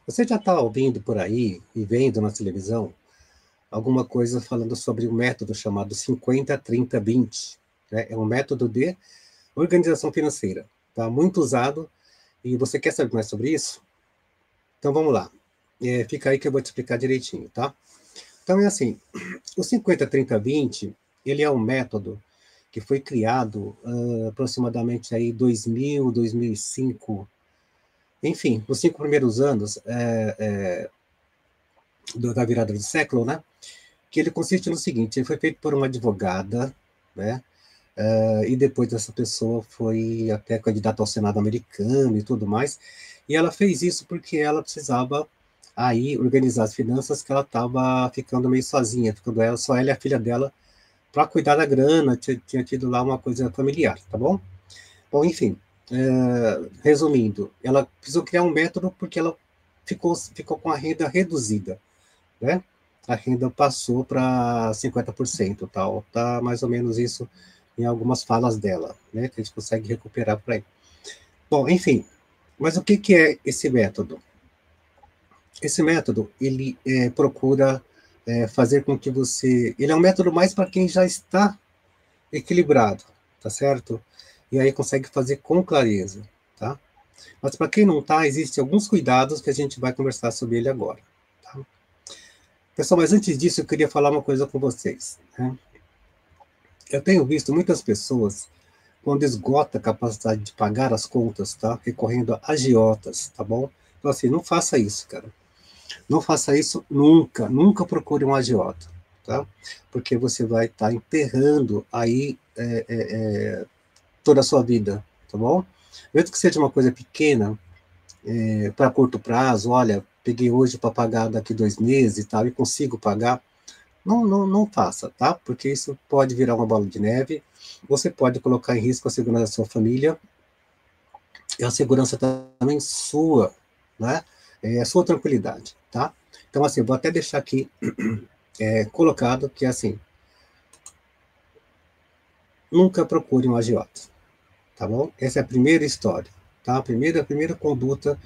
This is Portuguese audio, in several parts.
Você já está ouvindo por aí e vendo na televisão alguma coisa falando sobre um método chamado 50-30-20, né? É um método de organização financeira. Está muito usado e você quer saber mais sobre isso? Então vamos lá. Fica aí que eu vou te explicar direitinho, tá? Então é assim, o 50-30-20, ele é um método que foi criado aproximadamente aí 2000, 2005, enfim, nos 5 primeiros anos da virada do século, né? Que ele consiste no seguinte: ele foi feito por uma advogada, né? E depois essa pessoa foi até candidata ao Senado americano e tudo mais, e ela fez isso porque ela precisava aí organizar as finanças, que ela estava ficando meio sozinha, ficando ela, só ela e a filha dela para cuidar da grana, tinha tido lá uma coisa familiar, tá bom? Bom, enfim, resumindo, ela precisou criar um método porque ela ficou com a renda reduzida, né? A renda passou para 50%, tal, tá mais ou menos isso em algumas falas dela, né? Que a gente consegue recuperar por aí. Bom, enfim, mas o que que é esse método? Esse método, ele procura fazer com que você... Ele é um método mais para quem já está equilibrado, tá certo? E aí consegue fazer com clareza, tá? Mas para quem não está, existem alguns cuidados que a gente vai conversar sobre ele agora, tá? Pessoal, mas antes disso, eu queria falar uma coisa com vocês, né? Eu tenho visto muitas pessoas, quando esgota a capacidade de pagar as contas, tá? Recorrendo a agiotas, tá bom? Então, assim, não faça isso, cara. Não faça isso nunca. Nunca procure um agiota, tá? Porque você vai estar enterrando aí toda a sua vida, tá bom? Mesmo que seja uma coisa pequena, para curto prazo, olha, peguei hoje para pagar daqui 2 meses e tal, e consigo pagar, não faça, tá? Porque isso pode virar uma bola de neve, você pode colocar em risco a segurança da sua família e a segurança também sua, né? A sua tranquilidade, tá? Então, assim, vou até deixar aqui colocado que, assim, nunca procure um agiota, tá bom? Essa é a primeira história, tá? A primeira conduta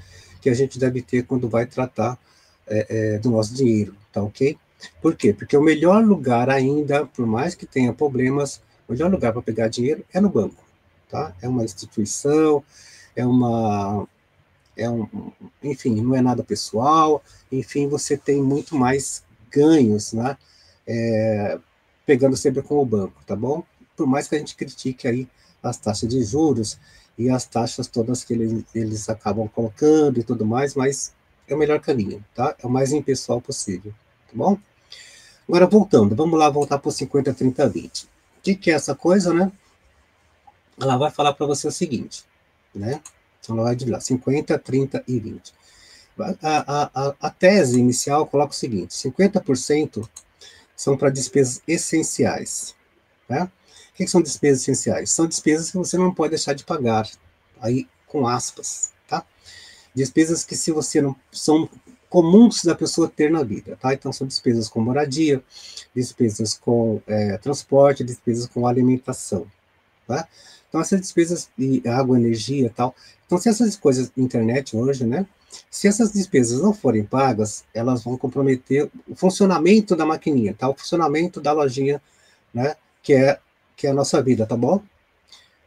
que a gente deve ter quando vai tratar do nosso dinheiro, tá ok? Por quê? Porque o melhor lugar ainda, por mais que tenha problemas, o melhor lugar para pegar dinheiro é no banco, tá? É uma instituição, é uma, enfim, não é nada pessoal, enfim, você tem muito mais ganhos, né? Pegando sempre com o banco, tá bom? Por mais que a gente critique aí as taxas de juros e as taxas todas que eles acabam colocando e tudo mais, mas é o melhor caminho, tá? É o mais impessoal possível, tá bom? Agora, voltando, vamos lá voltar para o 50-30-20. O que é essa coisa, né? Ela vai falar para você o seguinte, né? Então, ela vai dizer lá, 50, 30 e 20. A tese inicial coloca o seguinte: 50% são para despesas essenciais, né? O que são despesas essenciais? São despesas que você não pode deixar de pagar, aí com aspas, tá? Despesas que, se você não, são comuns da pessoa ter na vida, tá? Então, são despesas com moradia, despesas com transporte, despesas com alimentação, tá? Então, essas despesas de água, energia e tal. Então, se essas coisas, internet hoje, né? Se essas despesas não forem pagas, elas vão comprometer o funcionamento da maquininha, tá? O funcionamento da lojinha, né? Que é a nossa vida, tá bom?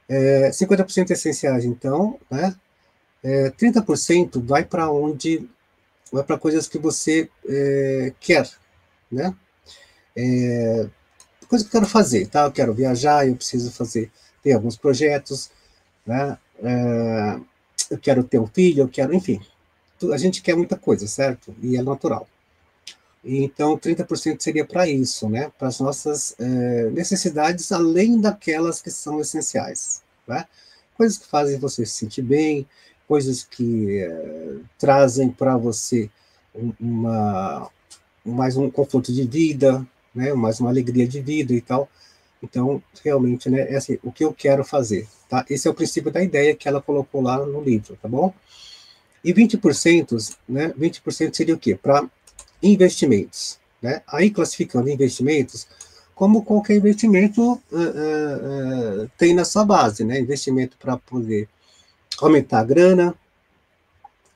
50% essenciais, então, né? 30% vai para coisas que você quer, né? Coisa que eu quero fazer, tá? Eu quero viajar, eu preciso fazer, ter alguns projetos, né? Eu quero ter um filho, eu quero, enfim, a gente quer muita coisa, certo? E é natural. Então, 30% seria para isso, né? Para as nossas necessidades, além daquelas que são essenciais, né? Coisas que fazem você se sentir bem, coisas que trazem para você uma, mais um conforto de vida, né? Mais uma alegria de vida e tal. Então, realmente, né? É assim, o que eu quero fazer, tá? Esse é o princípio da ideia que ela colocou lá no livro, tá bom? E 20%, né? 20% seria o quê? Para investimentos, né? Aí, classificando investimentos, como qualquer investimento tem na sua base, né? Investimento para poder aumentar a grana,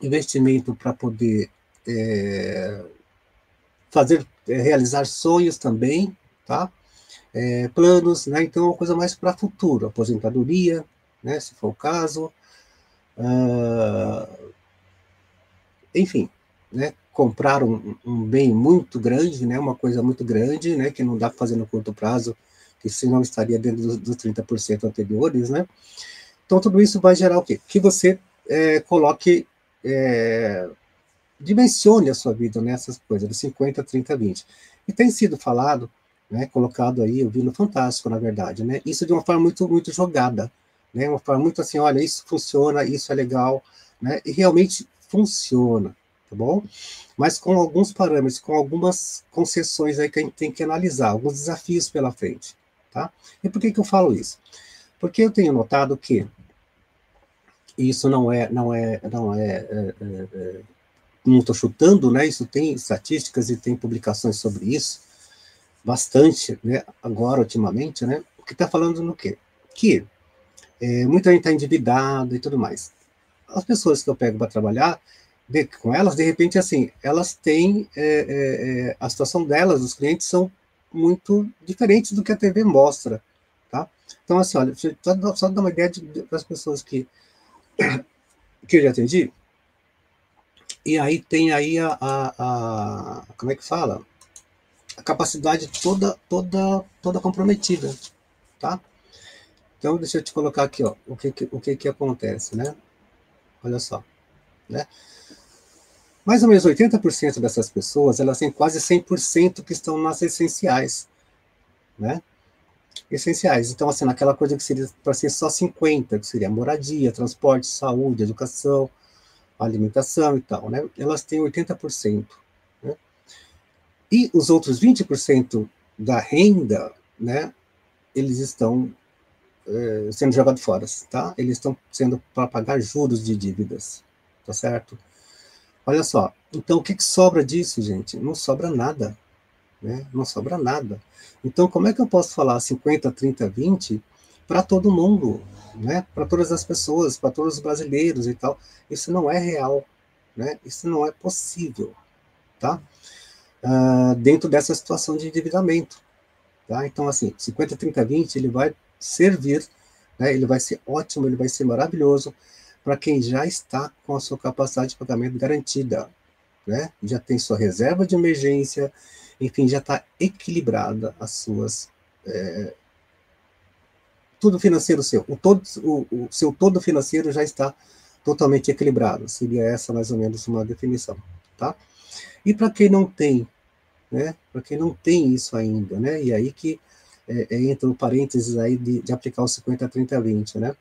investimento para poder realizar sonhos também, tá? Planos, né? Então, é uma coisa mais para futuro, aposentadoria, né? Se for o caso, enfim, né? Comprar um bem muito grande, né? Uma coisa muito grande, né? Que não dá para fazer no curto prazo, que senão estaria dentro dos 30% anteriores, né? Então, tudo isso vai gerar o quê? Que você coloque, dimensione a sua vida nessas coisas, de 50, 30, 20. E tem sido falado, né, colocado aí, eu vi no Fantástico, na verdade, né, isso de uma forma muito, muito jogada, né, uma forma muito assim, olha, isso funciona, isso é legal, né, e realmente funciona, tá bom? Mas com alguns parâmetros, com algumas concessões aí que a gente tem que analisar, alguns desafios pela frente, tá? E por que que eu falo isso? Porque eu tenho notado que isso não estou chutando, né? Isso tem estatísticas e tem publicações sobre isso, bastante, né? Agora, ultimamente, né? O que está falando no quê? Que muita gente está endividada e tudo mais. As pessoas que eu pego para trabalhar com elas, de repente, assim, elas têm a situação delas, os clientes são muito diferentes do que a TV mostra, tá? Então, assim, olha, só dar uma ideia das pessoas que eu já atendi. E aí tem aí como é que fala? A capacidade toda comprometida, tá? Então, deixa eu te colocar aqui, ó, o que acontece, né? Olha só, né? Mais ou menos 80% dessas pessoas, elas têm quase 100% que estão nas essenciais, né? Essenciais. Então, assim, naquela coisa que seria para ser só 50, que seria moradia, transporte, saúde, educação, alimentação e tal, né? Elas têm 80%, né? E os outros 20% da renda, né? Eles estão sendo jogados fora, tá? Eles estão sendo para pagar juros de dívidas, tá certo? Olha só, então o que sobra disso, gente? Não sobra nada, né? Não sobra nada. Então, como é que eu posso falar 50, 30, 20 para todo mundo, né? Para todas as pessoas, para todos os brasileiros e tal? Isso não é real, né? Isso não é possível, tá? Dentro dessa situação de endividamento, tá? Então, assim, 50, 30, 20, ele vai servir, né? Ele vai ser ótimo, ele vai ser maravilhoso para quem já está com a sua capacidade de pagamento garantida, né? Já tem sua reserva de emergência, enfim, já está equilibrada as suas, tudo financeiro seu, o seu todo financeiro já está totalmente equilibrado, seria essa mais ou menos uma definição, tá? E para quem não tem, né? Para quem não tem isso ainda, né? E aí que entra o parênteses aí de aplicar o 50, 30, 20, né?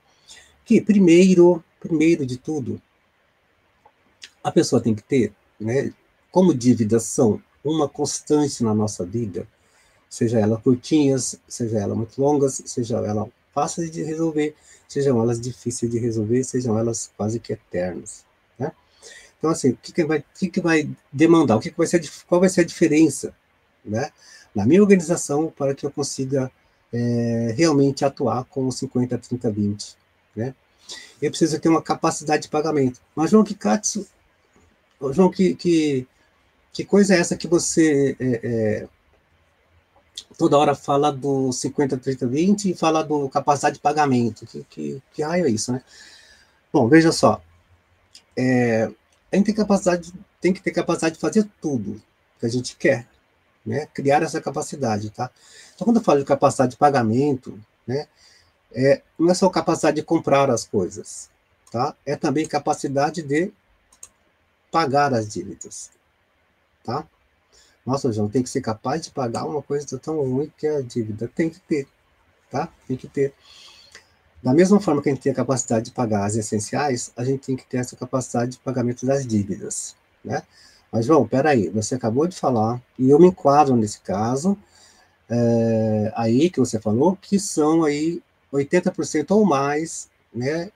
Que primeiro de tudo, a pessoa tem que ter, né? Como dívidas são uma constante na nossa vida, seja ela curtinhas, seja ela muito longas, seja ela fáceis de resolver, sejam elas difíceis de resolver, sejam elas quase que eternas, né? Então, assim, o que vai demandar? Qual vai ser a diferença, né, na minha organização para que eu consiga realmente atuar com 50, 30, 20, né? Eu preciso ter uma capacidade de pagamento. Mas, João, João, que coisa é essa que você toda hora fala do 50, 30, 20 e fala do capacidade de pagamento? Que raio é isso, né? Bom, veja só, a gente tem que ter capacidade de fazer tudo que a gente quer, né? Criar essa capacidade, tá? Então, quando eu falo de capacidade de pagamento, né? Não é só capacidade de comprar as coisas, tá? É também capacidade de pagar as dívidas, tá? Nossa, João, tem que ser capaz de pagar uma coisa tão ruim que é a dívida. Tem que ter, tá? Tem que ter. Da mesma forma que a gente tem a capacidade de pagar as essenciais, a gente tem que ter essa capacidade de pagamento das dívidas, né? Mas, João, peraí, você acabou de falar, e eu me enquadro nesse caso, aí que você falou, que são aí 80% ou mais, né,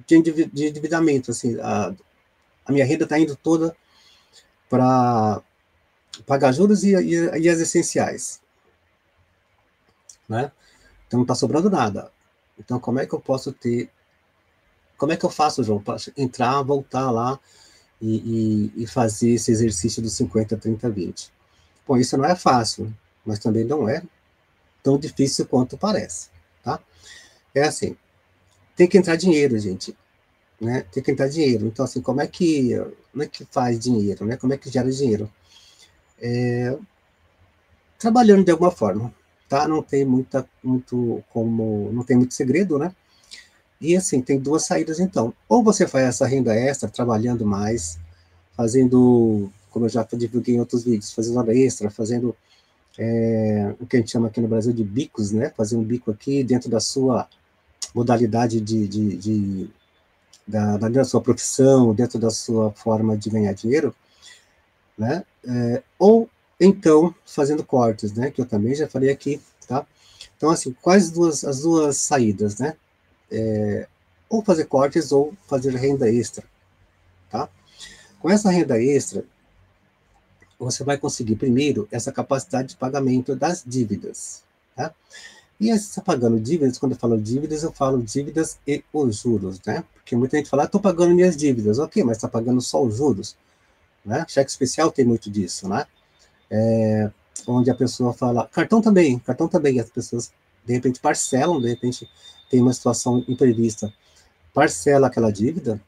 de endividamento, assim, a minha renda está indo toda para pagar juros e as essenciais, né? Então não está sobrando nada. Então como é que eu faço, João, para entrar, voltar lá e fazer esse exercício dos 50, 30, 20. Bom, isso não é fácil, mas também não é tão difícil quanto parece, tá? É assim, tem que entrar dinheiro, gente, né? Tem que entrar dinheiro. Então, assim, como é que faz dinheiro, né? Como é que gera dinheiro? Trabalhando de alguma forma, tá? Não tem não tem muito segredo, né? E assim, tem duas saídas então. Ou você faz essa renda extra trabalhando mais, fazendo, como eu já divulguei em outros vídeos, fazendo hora extra, fazendo o que a gente chama aqui no Brasil de bicos, né? Fazer um bico aqui dentro da sua modalidade da sua profissão, dentro da sua forma de ganhar dinheiro, né? Ou então fazendo cortes, né? Que eu também já falei aqui, tá? Então, assim, quais as duas saídas, né? Ou fazer cortes ou fazer renda extra, tá? Com essa renda extra, você vai conseguir, primeiro, essa capacidade de pagamento das dívidas, tá? E aí, você está pagando dívidas, quando eu falo dívidas, eu falo dívidas e os juros, né? Porque muita gente fala, estou pagando minhas dívidas. Ok, mas está pagando só os juros, né? Cheque especial tem muito disso, né? Onde a pessoa fala, cartão também, as pessoas, de repente, parcelam, de repente, tem uma situação imprevista, parcela aquela dívida,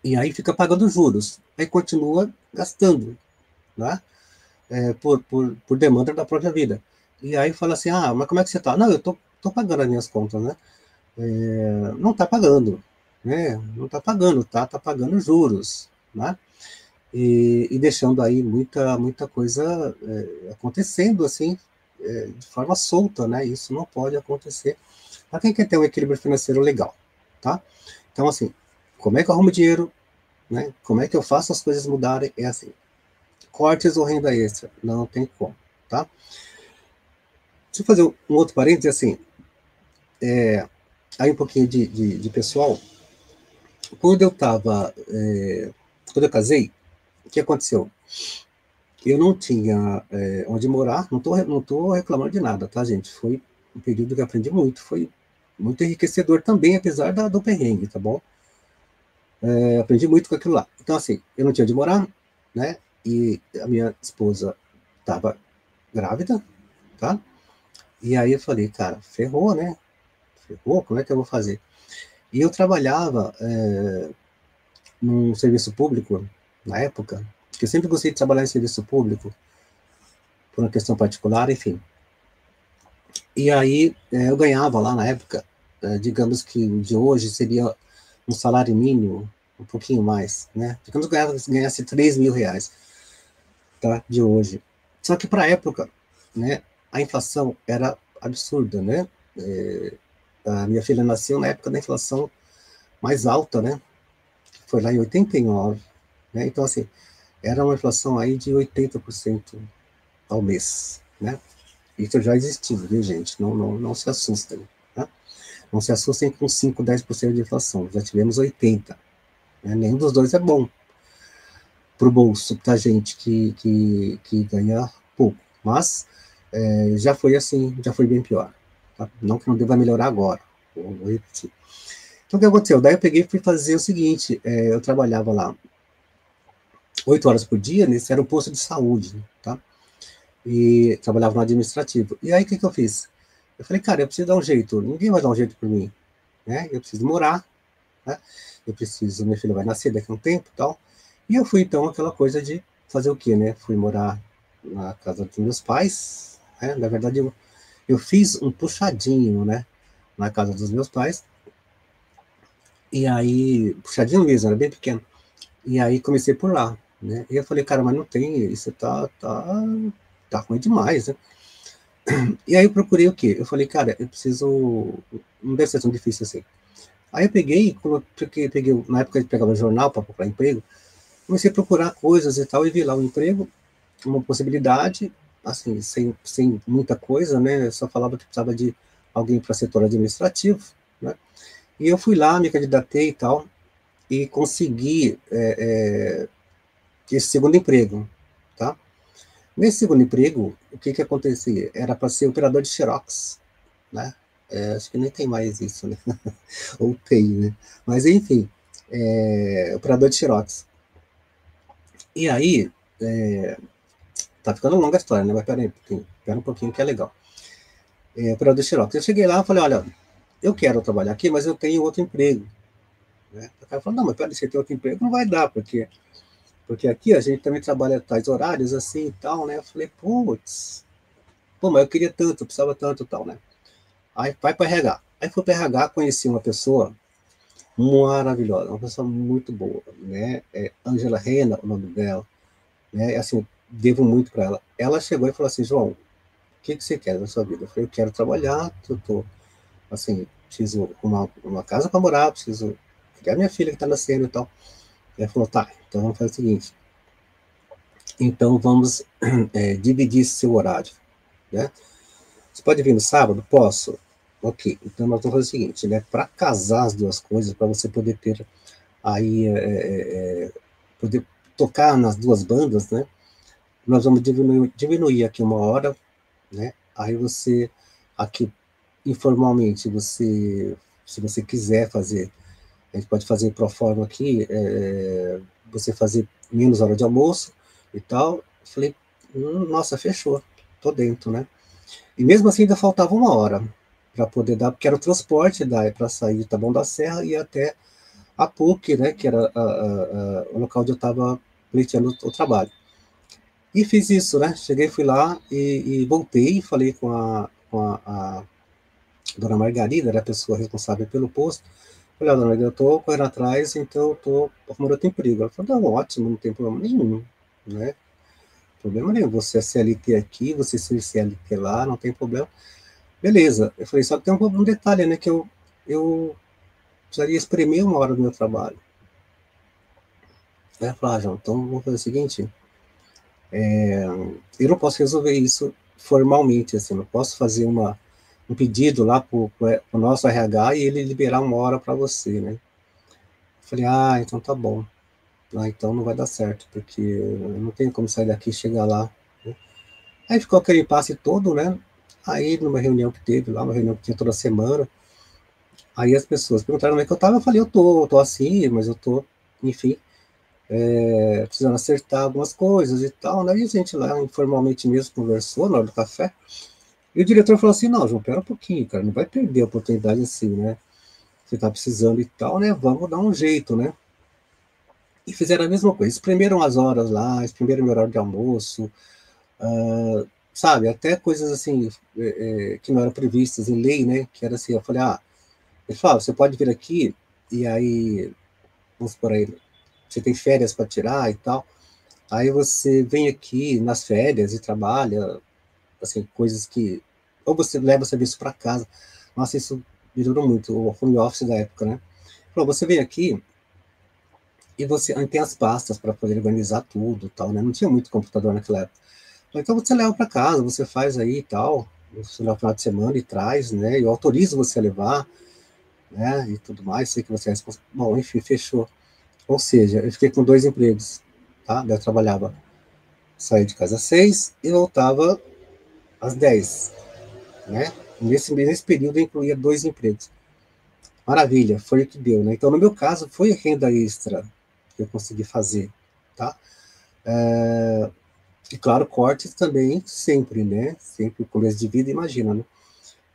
e aí fica pagando juros, aí continua gastando, né? Por demanda da própria vida. E aí fala assim, mas como é que você está? Não, eu tô pagando as minhas contas, né? Não está pagando, né? Não está pagando, tá pagando juros, né? E deixando aí muita coisa acontecendo assim, de forma solta, né? Isso não pode acontecer para quem quer ter um equilíbrio financeiro legal, tá? Então, assim, como é que eu arrumo dinheiro, né? Como é que eu faço as coisas mudarem? É assim, cortes ou renda extra? Não tem como, tá? Deixa eu fazer um outro parênteses, assim, aí um pouquinho de pessoal. Quando eu tava, quando eu casei, o que aconteceu? Eu não tinha onde morar, não tô reclamando de nada, tá, gente? Foi um período que eu aprendi muito, foi muito enriquecedor também, apesar do perrengue, tá bom? Aprendi muito com aquilo lá. Então, assim, eu não tinha onde morar, né? E a minha esposa estava grávida, tá? E aí eu falei, cara, ferrou, né? Ferrou, como é que eu vou fazer? E eu trabalhava num serviço público, na época, que eu sempre gostei de trabalhar em serviço público, por uma questão particular, enfim. E aí eu ganhava lá na época, digamos que o de hoje seria um salário mínimo, um pouquinho mais, né? Digamos que eu ganhasse 3 mil reais, tá? De hoje. Só que para a época, né, a inflação era absurda, né? A minha filha nasceu na época da inflação mais alta, né? Foi lá em 89, né? Então, assim, era uma inflação aí de 80% ao mês, né? Isso já existiu, viu, gente? Não se assustem, tá? Não se assustem com 5, 10% de inflação. Já tivemos 80%. Né? Nenhum dos dois é bom para o bolso, para gente que ganha pouco. Mas já foi assim, já foi bem pior. Tá? Não que não deva melhorar agora. Vou repetir. Então, o que aconteceu? Daí eu peguei e fui fazer o seguinte, eu trabalhava lá 8 horas por dia, nesse era um posto de saúde, tá? E trabalhava no administrativo. E aí, o que eu fiz? Eu falei, cara, eu preciso dar um jeito, ninguém vai dar um jeito por mim, né? Eu preciso morar, né? Eu preciso, minha filha vai nascer daqui a um tempo e tal. E eu fui, então, aquela coisa de fazer o quê, né? Fui morar na casa dos meus pais, né? Na verdade, eu fiz um puxadinho, né? Na casa dos meus pais. E aí, puxadinho mesmo, era bem pequeno. E aí comecei por lá, né? E eu falei, cara, mas não tem, isso tá ruim demais, né? E aí eu procurei o quê? Eu falei, cara, eu preciso, não deve ser tão difícil assim. Aí eu peguei, na época eu pegava jornal para procurar emprego, comecei a procurar coisas e tal, e vi lá um emprego, uma possibilidade, assim, sem muita coisa, né? Eu só falava que precisava de alguém para setor administrativo, né? E eu fui lá, me candidatei e tal, e consegui esse segundo emprego, tá? Nesse segundo emprego, o que acontecia? Era para ser operador de Xerox, né? Acho que nem tem mais isso, né? Ou tem, né? Mas enfim, operador de Xerox. E aí, tá ficando longa a história, né? Mas pera um pouquinho que é legal. Operador de Xerox. Eu cheguei lá e falei, olha, eu quero trabalhar aqui, mas eu tenho outro emprego. Né? O cara falou, não, mas peraí, você tem outro emprego? Não vai dar, porque aqui a gente também trabalha tais horários assim e tal, né? Eu falei, putz, pô, mas eu queria tanto, eu precisava tanto e tal, né? Aí vai para RH. Aí fui para RH, conheci uma pessoa maravilhosa, uma pessoa muito boa, né? Angela Rena, o nome dela, né? Assim, devo muito para ela. Ela chegou e falou assim, João, o que você quer da sua vida? Eu falei, eu quero trabalhar, eu tô, assim, preciso uma casa para morar, preciso criar minha filha que está nascendo e tal. Ela falou, tá, então vamos fazer o seguinte, então vamos dividir esse seu horário, né? Você pode vir no sábado? Posso. Ok, então nós vamos fazer o seguinte, né? Para casar as duas coisas, para você poder ter aí poder tocar nas duas bandas, né? Nós vamos diminuir aqui uma hora, né? Aí você aqui informalmente se você quiser fazer, a gente pode fazer pro forma aqui, você fazer menos hora de almoço e tal. Eu falei, nossa, fechou, tô dentro, né? E mesmo assim ainda faltava uma hora para poder dar, porque era o transporte para sair de Taboão da Serra e até a PUC, né, que era o local onde eu estava pleiteando o trabalho. E fiz isso, né? Cheguei, fui lá e voltei, falei com a dona Margarida, era a pessoa responsável pelo posto. Falei, dona Margarida, eu estou correndo atrás, então eu estou arrumando outro emprego. Ela falou, não, ótimo, não tem problema nenhum, né? Problema nenhum, você é CLT aqui, você é CLT lá, não tem problema. Beleza. Eu falei, só que tem um detalhe, né, que eu precisaria espremer uma hora do meu trabalho. Aí eu falei, João, então vamos fazer o seguinte, eu não posso resolver isso formalmente, assim, não posso fazer um pedido lá para o nosso RH e ele liberar uma hora para você, né? Eu falei, então tá bom. Então não vai dar certo, porque eu não tenho como sair daqui e chegar lá, né? Aí ficou aquele impasse todo, né? Aí numa reunião que teve lá, uma reunião que tinha toda semana, aí as pessoas perguntaram como é que eu tava, eu falei, eu tô assim, mas eu tô, enfim, precisando acertar algumas coisas e tal, né? E a gente lá informalmente mesmo conversou na hora do café, e o diretor falou assim, não, João, pera um pouquinho, cara, não vai perder a oportunidade assim, né? Você tá precisando e tal, né? Vamos dar um jeito, né? E fizeram a mesma coisa, espremeram as horas lá, espremeram o horário de almoço, sabe, até coisas assim, que não eram previstas em lei, né? Que era assim, eu falei, ele falou, você pode vir aqui, e aí, vamos por aí, você tem férias para tirar e tal, aí você vem aqui nas férias e trabalha, assim, coisas que, ou você leva o serviço para casa, nossa, isso melhorou muito, o home office da época, né? Falou, você vem aqui e você tem as pastas para poder organizar tudo, tal, né? Não tinha muito computador naquela época. Então você leva para casa, você faz aí e tal, você no final de semana e traz, né? Eu autorizo você a levar, né? E tudo mais, sei que você é responsável. Bom, enfim, fechou. Ou seja, eu fiquei com dois empregos, tá? Eu trabalhava, saía de casa às 6 e voltava às 10, né? Nesse período eu incluía dois empregos. Maravilha, foi o que deu, né? Então, no meu caso, foi renda extra que eu consegui fazer, tá? E claro, cortes também, sempre, né? Sempre começo de vida, imagina, né?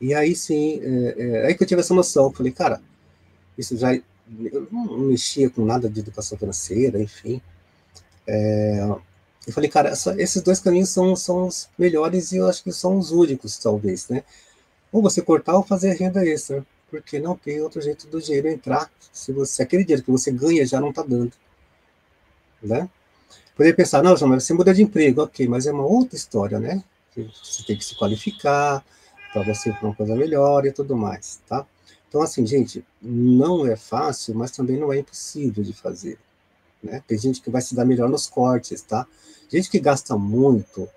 E aí sim, aí que eu tive essa noção, falei, cara, isso já, eu não mexia com nada de educação financeira, enfim. Eu falei, cara, esses dois caminhos são os melhores e eu acho que são os únicos, talvez, né? Ou você cortar ou fazer renda extra, porque não tem outro jeito do dinheiro entrar, se aquele dinheiro que você ganha já não está dando, né? Poderia pensar, não, João, mas você muda de emprego, ok, mas é uma outra história, né? Você tem que se qualificar para você ir para uma coisa melhor e tudo mais, tá? Então, assim, gente, não é fácil, mas também não é impossível de fazer, né? Tem gente que vai se dar melhor nos cortes, tá? Gente que gasta muito,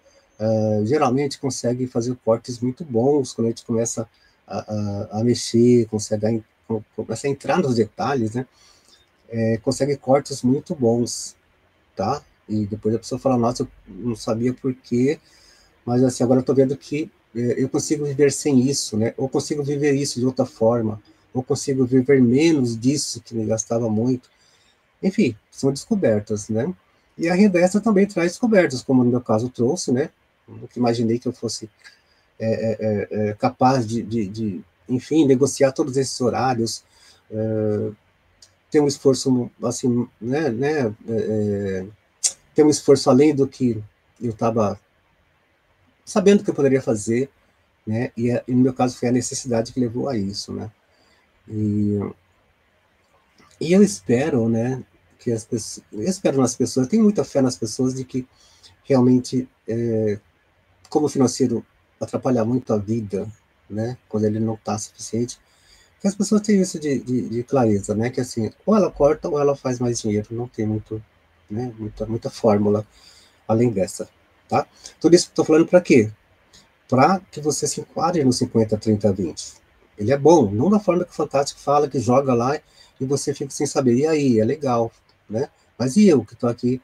geralmente consegue fazer cortes muito bons quando a gente começa a mexer, começa a entrar nos detalhes, né? Consegue cortes muito bons, tá? E depois a pessoa fala, nossa, eu não sabia por quê, mas assim, agora eu tô vendo que eu consigo viver sem isso, né? Ou consigo viver isso de outra forma, ou consigo viver menos disso que me gastava muito. Enfim, são descobertas, né? E a renda extra também traz descobertas, como no meu caso trouxe, né? Nunca imaginei que eu fosse capaz enfim, negociar todos esses horários, ter um esforço, assim, ter um esforço além do que eu estava sabendo que eu poderia fazer, né? E no meu caso foi a necessidade que levou a isso, né? E, e eu espero, né, que as pessoas, eu espero nas pessoas, eu tenho muita fé nas pessoas de que realmente, como o financeiro atrapalha muito a vida, né, quando ele não está suficiente, que as pessoas têm isso de clareza, né, que assim, ou ela corta ou ela faz mais dinheiro, não tem muito, né, muita fórmula além dessa, tá? Tudo isso que estou falando para quê? Para que você se enquadre no 50, 30, 20. Ele é bom, não da forma que o Fantástico fala, que joga lá e você fica sem saber. E aí, é legal, né? Mas e eu que estou aqui,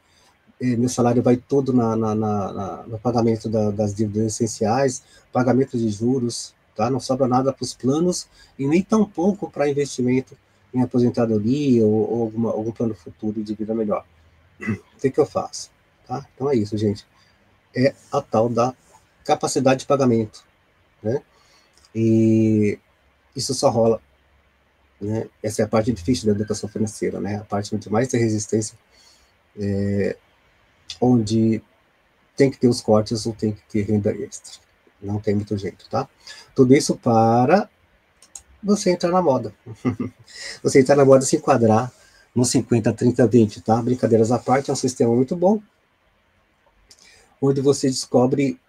meu salário vai todo no pagamento das dívidas essenciais, pagamento de juros, tá? Não sobra nada para os planos e nem tão pouco para investimento em aposentadoria ou algum plano futuro de vida melhor. O que eu faço? Tá? Então é isso, gente. É a tal da capacidade de pagamento, né? E isso só rola, né? Essa é a parte difícil da educação financeira, né? A parte onde mais tem resistência, onde tem que ter os cortes ou tem que ter renda extra. Não tem muito jeito, tá? Tudo isso para você entrar na moda. Você entrar na moda, se enquadrar no 50, 30, 20, tá? Brincadeiras à parte, é um sistema muito bom, onde você descobre,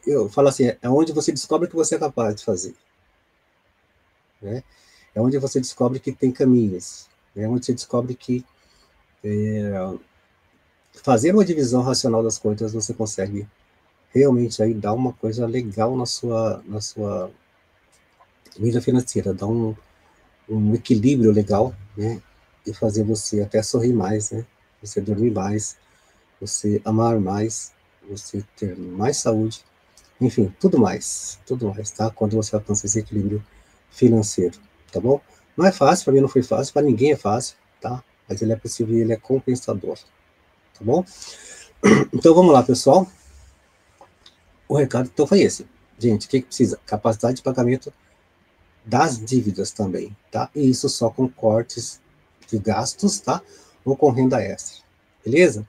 eu falo assim, é onde você descobre que você é capaz de fazer, né? É onde você descobre que tem caminhos, é onde você descobre que fazer uma divisão racional das coisas você consegue realmente aí dar uma coisa legal na sua vida financeira, dar um equilíbrio legal, né? E fazer você até sorrir mais, né? Você dormir mais, você amar mais, você ter mais saúde, enfim, tudo mais, tá? Quando você alcança esse equilíbrio financeiro, tá bom? Não é fácil, para mim não foi fácil, para ninguém é fácil, tá? Mas ele é possível e ele é compensador, tá bom? Então vamos lá, pessoal. O recado então foi esse. Gente, o que precisa? Capacidade de pagamento das dívidas também, tá? E isso só com cortes de gastos, tá? Ou com renda extra, beleza?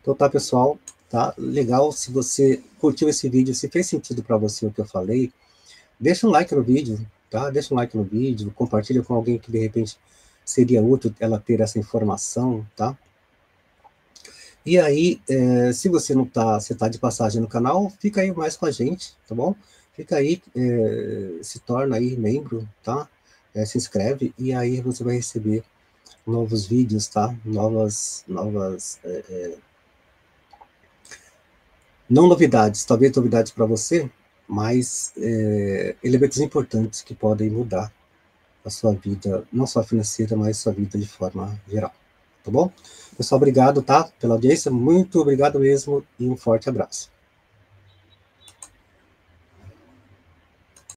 Então tá, pessoal, tá? Legal, se você curtiu esse vídeo, se fez sentido para você o que eu falei, deixa um like no vídeo, tá? Deixa um like no vídeo, compartilha com alguém que de repente seria útil ela ter essa informação, tá? E aí, se você não tá, você tá de passagem no canal, fica aí mais com a gente, tá bom? Fica aí, se torna aí membro, tá? Se inscreve e aí você vai receber novos vídeos, tá? Não novidades, talvez novidades para você, mas elementos importantes que podem mudar a sua vida, não só financeira, mas sua vida de forma geral, tá bom? Pessoal, obrigado, tá? Pela audiência, muito obrigado mesmo e um forte abraço.